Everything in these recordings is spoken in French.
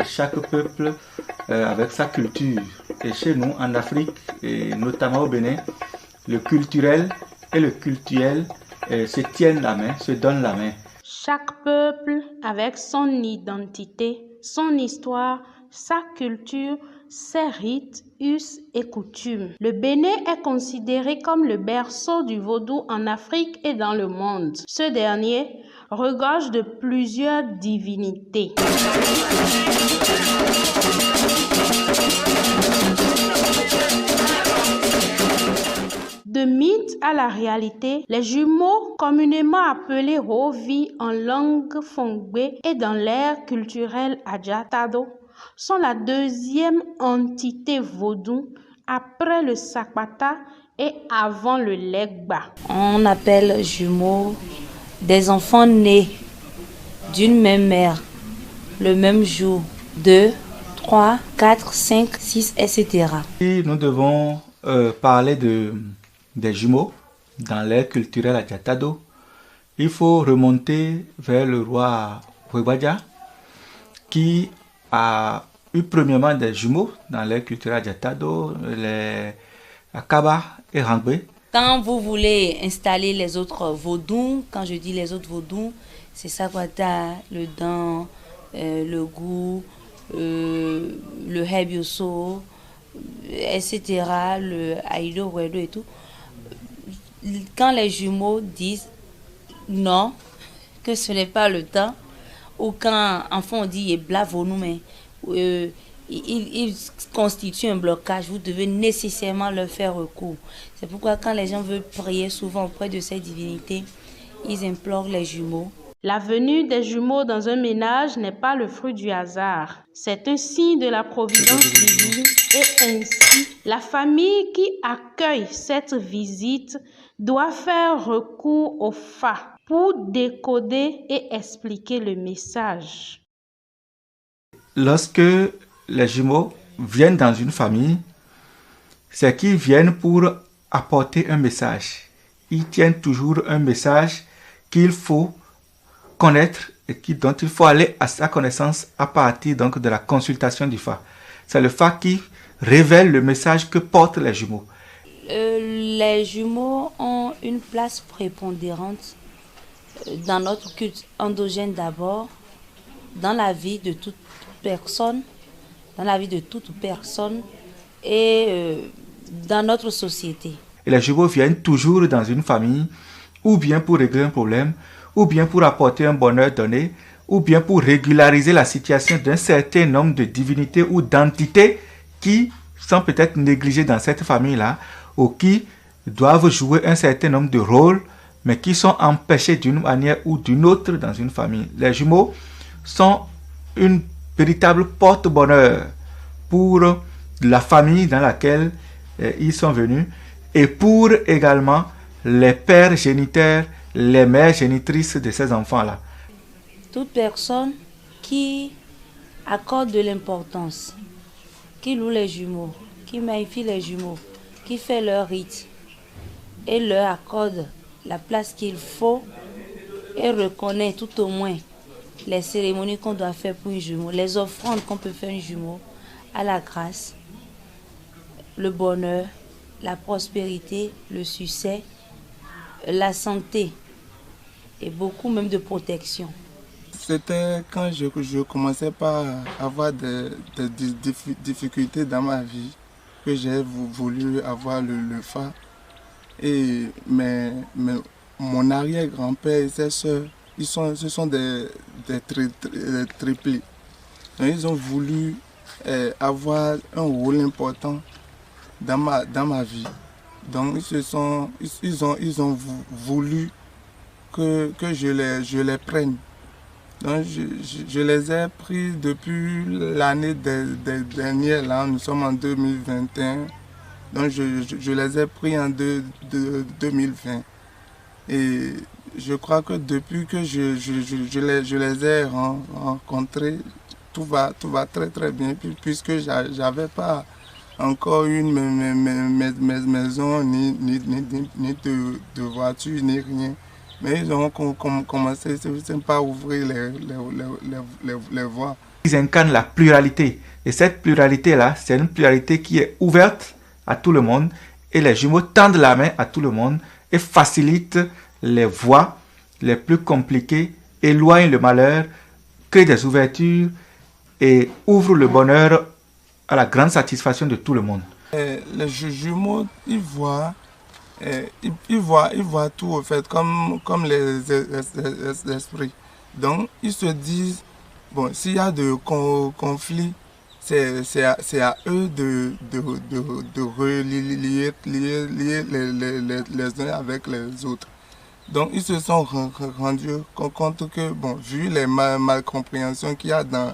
et chaque peuple avec sa culture. Et chez nous, en Afrique, et notamment au Bénin, le culturel et le cultuel se tiennent la main, se donnent la main. Chaque peuple avec son identité, son histoire, sa culture, ses rites, us et coutumes. Le Bénin est considéré comme le berceau du vaudou en Afrique et dans le monde. Ce dernier regorge de plusieurs divinités. De mythe à la réalité, les jumeaux, communément appelés Rovi en langue fongbe et dans l'ère culturelle Adjatado, sont la deuxième entité vaudou après le Sakpata et avant le Legba. On appelle jumeaux des enfants nés d'une même mère le même jour, 2, 3, 4, 5, 6, etc. Et nous devons parler des jumeaux dans l'ère culturelle Adjatado. Il faut remonter vers le roi Wewadia qui a eu premièrement des jumeaux dans l'ère culturelle Adjatado, les Akaba et Rangbe. Quand vous voulez installer les autres vaudous, quand je dis les autres vaudous, c'est Sakwata, le Dan, le Gou, le Hebioso, etc., le Aïdo, Wedo et tout. Quand les jumeaux disent non, que ce n'est pas le temps, ou quand enfant on dit blavo nous, mais ils constituent un blocage, vous devez nécessairement leur faire recours. C'est pourquoi quand les gens veulent prier souvent auprès de ces divinités, ils implorent les jumeaux. La venue des jumeaux dans un ménage n'est pas le fruit du hasard. C'est un signe de la providence divine et ainsi, la famille qui accueille cette visite doit faire recours au Fa pour décoder et expliquer le message. Lorsque les jumeaux viennent dans une famille, c'est qu'ils viennent pour apporter un message. Ils tiennent toujours un message qu'il faut connaître et dont il faut aller à sa connaissance à partir donc de la consultation du Fa. C'est le Fa qui révèle le message que portent les jumeaux. Les jumeaux ont une place prépondérante dans notre culte endogène d'abord, dans la vie de toute personne, et dans notre société. Et les jumeaux viennent toujours dans une famille, ou bien pour régler un problème, ou bien pour apporter un bonheur donné, ou bien pour régulariser la situation d'un certain nombre de divinités ou d'entités qui sont peut-être négligées dans cette famille-là, ou qui doivent jouer un certain nombre de rôles, mais qui sont empêchés d'une manière ou d'une autre dans une famille. Les jumeaux sont une véritable porte-bonheur pour la famille dans laquelle ils sont venus et pour également les pères géniteurs, les mères génitrices de ces enfants-là. Toute personne qui accorde de l'importance, qui loue les jumeaux, qui magnifie les jumeaux, qui fait leur rite et leur accorde la place qu'il faut et reconnaît tout au moins les cérémonies qu'on doit faire pour un jumeau, les offrandes qu'on peut faire un jumeau, à la grâce, le bonheur, la prospérité, le succès, la santé et beaucoup même de protection. C'était quand je commençais par avoir des difficultés dans ma vie que j'ai voulu avoir le Fa. Et mon arrière-grand-père et ses soeurs, ce sont des triplés. Donc, ils ont voulu avoir un rôle important dans ma vie. Donc ils ont voulu que je les prenne. Donc je les ai pris depuis l'année dernière, là, nous sommes en 2021. Donc je les ai pris en 2020. Et je crois que depuis que je les ai rencontrés, tout va très très bien, puisque j'avais pas encore une maison, ni de voiture, ni rien. Mais ils ont commencé par ouvrir les voies. Ils incarnent la pluralité. Et cette pluralité-là, c'est une pluralité qui est ouverte à tout le monde. Et les jumeaux tendent la main à tout le monde et facilitent les voies les plus compliquées, éloignent le malheur, créent des ouvertures et ouvrent le bonheur à la grande satisfaction de tout le monde. Les jumeaux, ils voient tout en fait comme les esprits. Donc ils se disent, bon, s'il y a de conflits, c'est à eux de relier les uns avec les autres. Donc ils se sont rendus compte que, bon, vu les malcompréhensions qu'il y a dans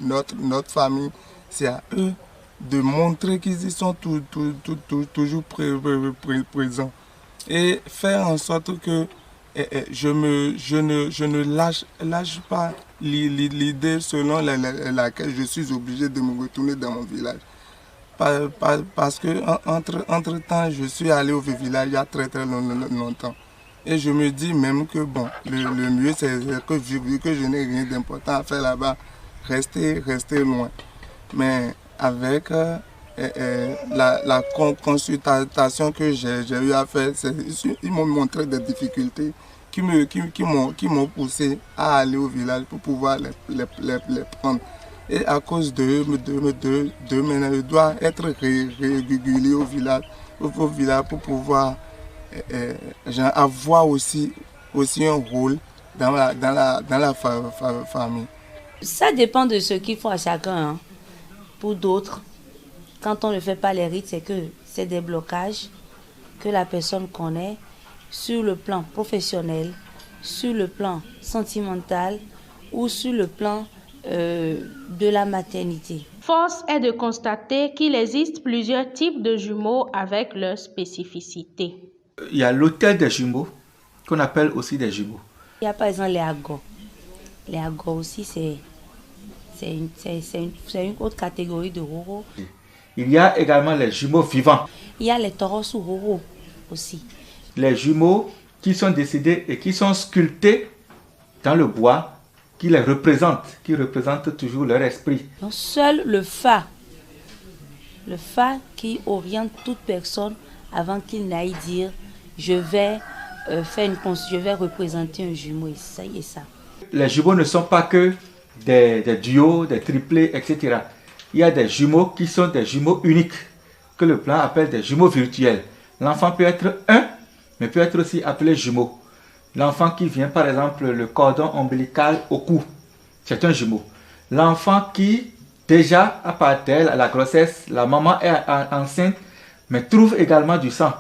notre famille, c'est à eux de montrer qu'ils y sont toujours présents. Et faire en sorte que je ne lâche pas l'idée selon laquelle je suis obligé de me retourner dans mon village. Parce que entre temps, je suis allé au village il y a très longtemps. Et je me dis même que bon, le mieux c'est que vu que je n'ai rien d'important à faire là-bas, rester loin. Mais avec la consultation que j'ai eu à faire, ils m'ont montré des difficultés qui m'ont poussé à aller au village pour pouvoir les prendre. Et à cause de maintenant, je dois être régulier au village pour pouvoir avoir aussi un rôle dans la famille. Ça dépend de ce qu'il faut à chacun. Hein. Pour d'autres, quand on ne fait pas les rites, c'est que c'est des blocages que la personne connaît sur le plan professionnel, sur le plan sentimental ou sur le plan de la maternité. Force est de constater qu'il existe plusieurs types de jumeaux avec leurs spécificités. Il y a l'hôtel des jumeaux, qu'on appelle aussi des jumeaux. Il y a par exemple les agos. Les agos aussi, c'est une autre catégorie de roro. Il y a également les jumeaux vivants. Il y a les taureaux sous roro aussi. Les jumeaux qui sont décédés et qui sont sculptés dans le bois, qui représentent toujours leur esprit. Donc seul le fa qui oriente toute personne avant qu'il n'aille dire je vais représenter un jumeau et ça y est ça. Les jumeaux ne sont pas que des duos, des triplés, etc. Il y a des jumeaux qui sont des jumeaux uniques, que le plan appelle des jumeaux virtuels. L'enfant peut être un, mais peut être aussi appelé jumeau. L'enfant qui vient, par exemple, le cordon ombilical au cou, c'est un jumeau. L'enfant qui, déjà, à part d'elle, à la grossesse, la maman est enceinte, mais trouve également du sang.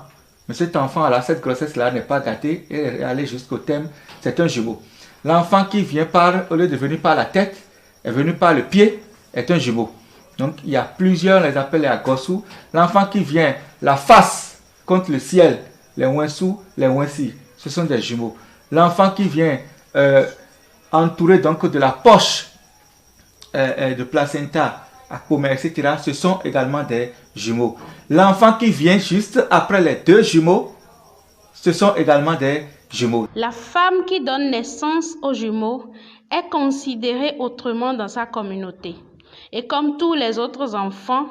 Mais cet enfant-là, cette grossesse-là n'est pas gâtée et est allée jusqu'au terme, c'est un jumeau. L'enfant qui vient au lieu de venir par la tête, est venu par le pied, est un jumeau. Donc, il y a plusieurs, on les appelle les agossous. L'enfant qui vient la face contre le ciel, les ouensous, les ouensis, ce sont des jumeaux. L'enfant qui vient entouré donc de la poche de placenta, acomé, etc., ce sont également des jumeaux. L'enfant qui vient juste après les deux jumeaux, ce sont également des jumeaux. La femme qui donne naissance aux jumeaux est considérée autrement dans sa communauté. Et comme tous les autres enfants,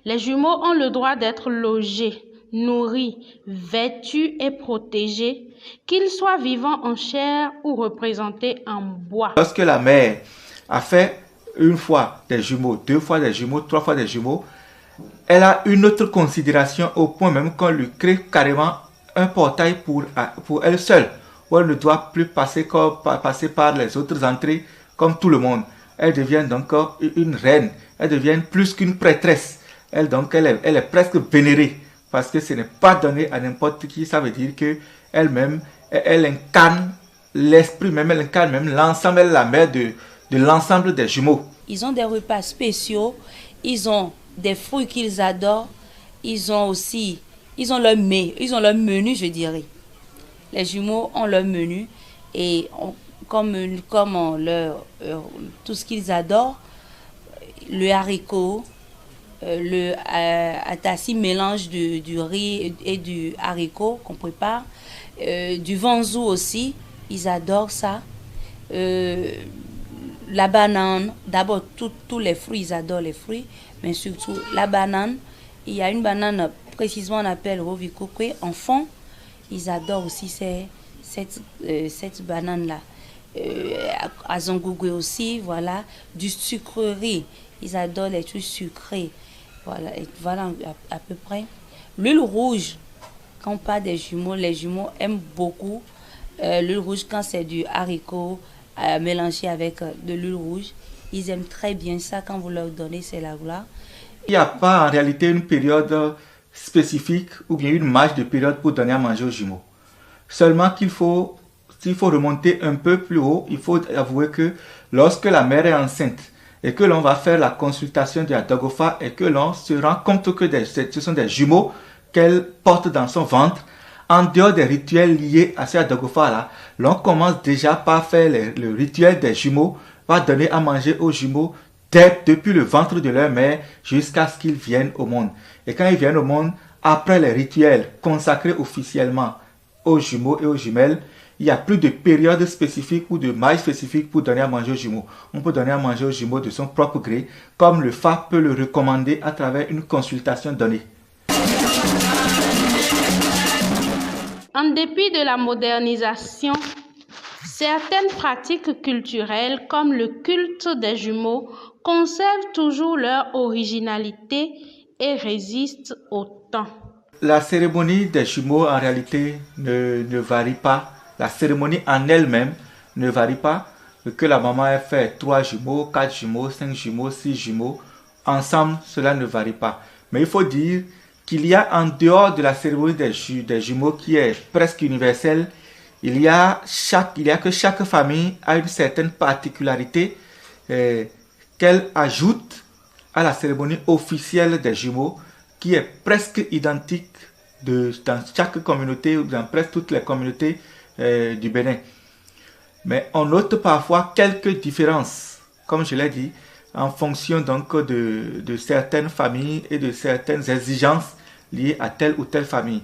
les jumeaux ont le droit d'être logés, nourris, vêtus et protégés, qu'ils soient vivants en chair ou représentés en bois. Lorsque la mère a fait une fois des jumeaux, deux fois des jumeaux, trois fois des jumeaux, elle a une autre considération au point même qu'on lui crée carrément un portail pour elle seule, où elle ne doit plus passer par les autres entrées comme tout le monde. Elle devient donc une reine, elle devient plus qu'une prêtresse. Elle est presque vénérée parce que ce n'est pas donné à n'importe qui. Ça veut dire que elle-même, elle incarne l'esprit même, elle incarne même l'ensemble, elle est la mère de l'ensemble des jumeaux. Ils ont des repas spéciaux, ils ont des fruits qu'ils adorent, ils ont leur menu, je dirais. Les jumeaux ont leur menu et tout ce qu'ils adorent, le haricot, le atassi, mélange du riz et du haricot qu'on prépare, du vanzou aussi, ils adorent ça. la banane, d'abord tous les fruits, ils adorent les fruits, mais surtout la banane. Il y a une banane, précisément on appelle Rovicocque. Enfants, ils adorent aussi cette banane-là. À Zongougoué aussi, voilà, du sucrerie. Ils adorent les trucs sucrés. Voilà, et voilà à peu près. L'huile rouge, quand on parle des jumeaux, les jumeaux aiment beaucoup l'huile rouge quand c'est du haricot mélangé avec de l'huile rouge. Ils aiment très bien ça quand vous leur donnez, c'est la gloire. Il n'y a pas en réalité une période spécifique ou bien une marge de période pour donner à manger aux jumeaux. Seulement s'il faut remonter un peu plus haut, il faut avouer que lorsque la mère est enceinte et que l'on va faire la consultation de la Dagofa et que l'on se rend compte que ce sont des jumeaux qu'elle porte dans son ventre, en dehors des rituels liés à cette Dagofa-là, l'on commence déjà par faire le rituel des jumeaux, va donner à manger aux jumeaux depuis le ventre de leur mère jusqu'à ce qu'ils viennent au monde. Et quand ils viennent au monde, après les rituels consacrés officiellement aux jumeaux et aux jumelles, il n'y a plus de période spécifique ou de maille spécifique pour donner à manger aux jumeaux. On peut donner à manger aux jumeaux de son propre gré, comme le FA peut le recommander à travers une consultation donnée. En dépit de la modernisation, certaines pratiques culturelles comme le culte des jumeaux conservent toujours leur originalité et résistent au temps. La cérémonie des jumeaux en réalité ne varie pas. La cérémonie en elle-même ne varie pas. Que la maman ait fait 3 jumeaux, 4 jumeaux, 5 jumeaux, 6 jumeaux, ensemble, cela ne varie pas. Mais il faut dire qu'il y a en dehors de la cérémonie des jumeaux qui est presque universelle, il y a que chaque famille a une certaine particularité qu'elle ajoute à la cérémonie officielle des jumeaux qui est presque identique dans chaque communauté ou dans presque toutes les communautés du Bénin. Mais on note parfois quelques différences, comme je l'ai dit, en fonction donc de certaines familles et de certaines exigences liées à telle ou telle famille.